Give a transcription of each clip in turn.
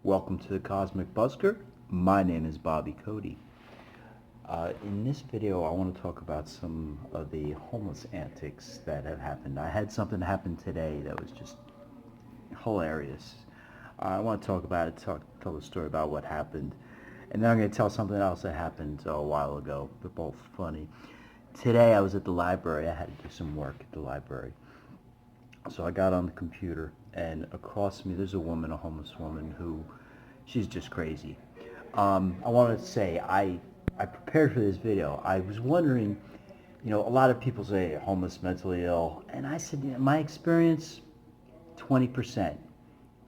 Welcome to the Cosmic Busker. My name is Bobby Cody. In this video, I want to talk about some of the homeless antics that have happened. I had something happen today that was just hilarious. I want to talk about it, tell the story about what happened, and then I'm going to tell something else that happened a while ago. They're both funny. Today, I was at the library. I had to do some work at the library. So I got on the computer, and across from me there's a woman, a homeless woman, who she's just crazy. I wanted to say I prepared for this video. I was wondering, a lot of people say homeless, mentally ill, and I said, my experience, 20%.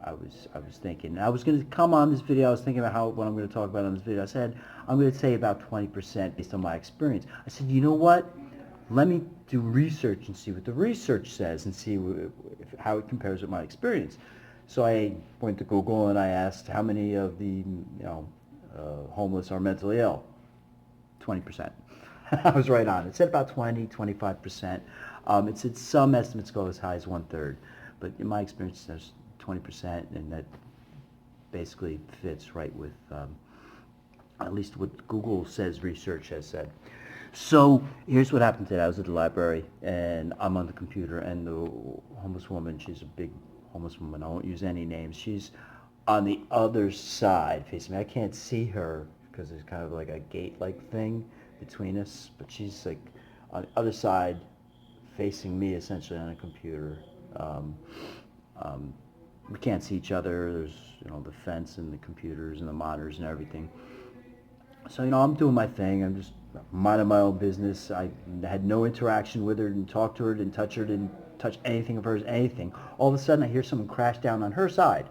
I was thinking, I was going to come on this video, I was thinking about what I'm going to talk about on this video. I said, I'm going to say about 20% based on my experience. I said, you know what? Let me do research and see what the research says and see how it compares with my experience. So I went to Google and I asked how many of the homeless are mentally ill. 20%. I was right on. It said about 25%. It said some estimates go as high as 1/3, but in my experience, there's 20%, and that basically fits right with at least what Google says research has said. So here's what happened today. I was at the library, and I'm on the computer, and the homeless woman, she's a big homeless woman. I won't use any names. She's on the other side facing me. I can't see her because there's kind of like a gate-like thing between us, but she's like on the other side facing me essentially on a computer. We can't see each other. There's the fence and the computers and the monitors and everything. So I'm doing my thing. I'm just minding my own business. I had no interaction with her, didn't talk to her, didn't touch her, didn't touch anything of hers, anything. All of a sudden I hear someone crash down on her side.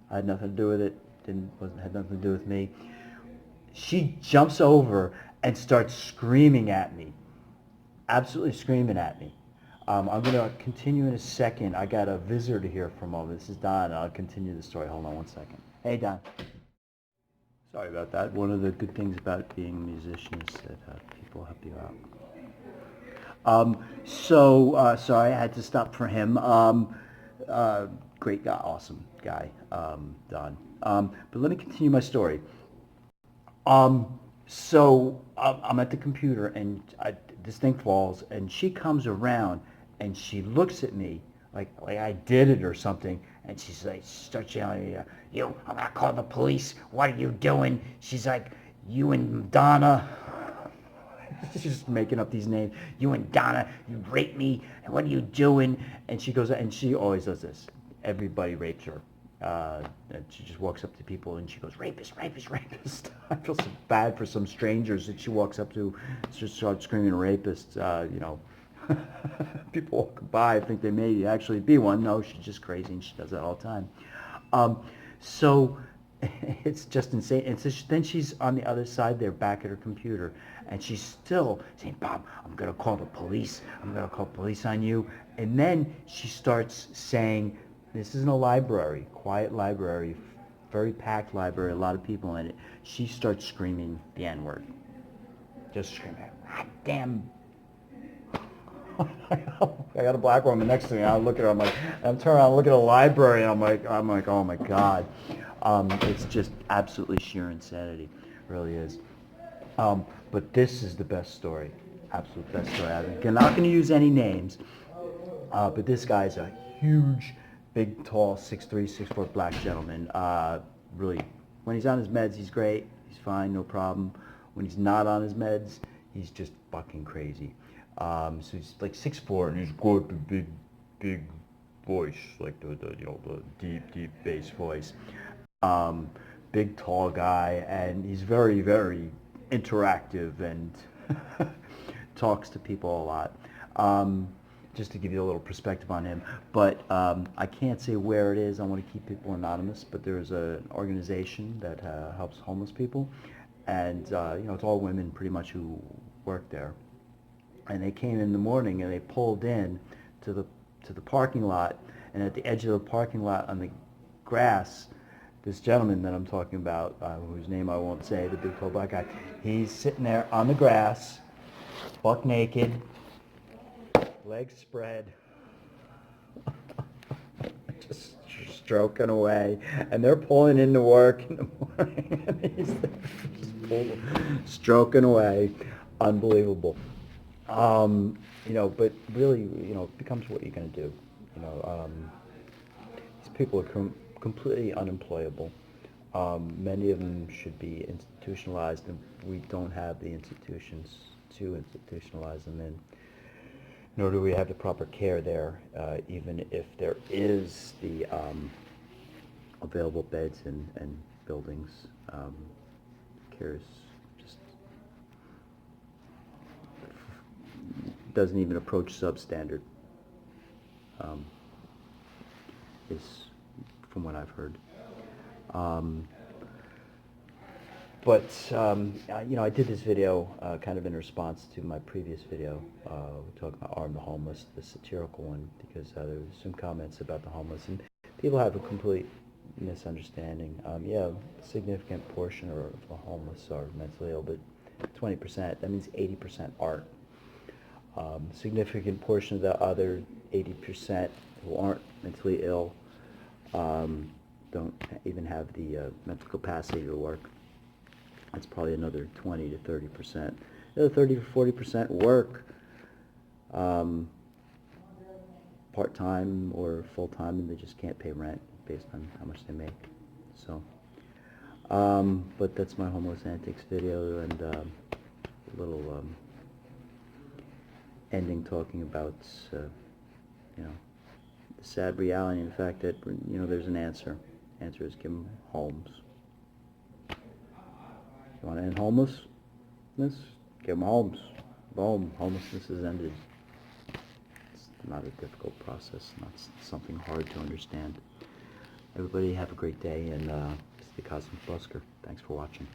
I had nothing to do with it. Had nothing to do with me. She jumps over and starts screaming at me. Absolutely screaming at me. I'm going to continue in a second. I got a visitor to hear from him. This is Don. I'll continue the story. Hold on one second. Hey, Don. Sorry about that. One of the good things about being a musician is that people help you out. Sorry, I had to stop for him. Great guy, awesome guy, Don. But let me continue my story. So I'm at the computer, and this thing falls, and she comes around, and she looks at me like I did it or something, and she's like, starts yelling, I'm gonna call the police. What are you doing? She's like, you and Donna. She's just making up these names. You and Donna, you raped me, and what are you doing? And she goes, and she always does this. Everybody rapes her. And she just walks up to people and she goes, rapist, rapist, rapist. I feel so bad for some strangers that she walks up to, just starts screaming rapist. People walk by, think they may actually be one. No, she's just crazy, and she does that all the time. So it's just insane. And so then she's on the other side there, back at her computer, and she's still saying, Bob, I'm going to call the police. I'm going to call police on you. And then she starts saying, this isn't a library, quiet library, very packed library, a lot of people in it. She starts screaming the N-word. Just screaming, God damn. I got a black woman next to me. I look at her. I'm turning around, look at a library, and I'm like, oh my God. It's just absolutely sheer insanity. It really is. But this is the best story, absolute best story. I'm not going to use any names, but this guy's a huge, big, tall, 6'3", 6'4" black gentleman. Really, when he's on his meds, he's great. He's fine, no problem. When he's not on his meds, he's just fucking crazy. So he's like 6'4", and he's got the big voice, like the deep bass voice. Big tall guy, and he's very, very interactive and talks to people a lot. Just to give you a little perspective on him, but I can't say where it is. I want to keep people anonymous, but there's an organization that helps homeless people, and it's all women pretty much who work there. And they came in the morning and they pulled in to the parking lot, and at the edge of the parking lot on the grass, this gentleman that I'm talking about, whose name I won't say, the big tall black guy, he's sitting there on the grass, buck naked, legs spread, just stroking away, and they're pulling into work in the morning, and he's just stroking away. Unbelievable. But really, it becomes what you're going to do. These people are completely unemployable. Many of them should be institutionalized, and we don't have the institutions to institutionalize them in. Nor do we have the proper care there, even if there is the available beds and buildings. Care is just doesn't even approach substandard, is from what I've heard. I did this video kind of in response to my previous video. We talked about Arm the Homeless, the satirical one, because there was some comments about the homeless, and people have a complete misunderstanding. A significant portion of the homeless are mentally ill, but 20%, that means 80% aren't. Significant portion of the other 80% who aren't mentally ill don't even have the mental capacity to work. That's probably another 20 to 30%. The other 30 to 40% work part-time or full-time, and they just can't pay rent based on how much they make. So, but that's my Homeless Antics video, and a little ending talking about, the sad reality and the fact that, there's an answer. The answer is give them homes. You want to end homelessness? Give them homes. Boom, homelessness is ended. It's not a difficult process, not something hard to understand. Everybody have a great day, and this is the Cosmic Busker. Thanks for watching.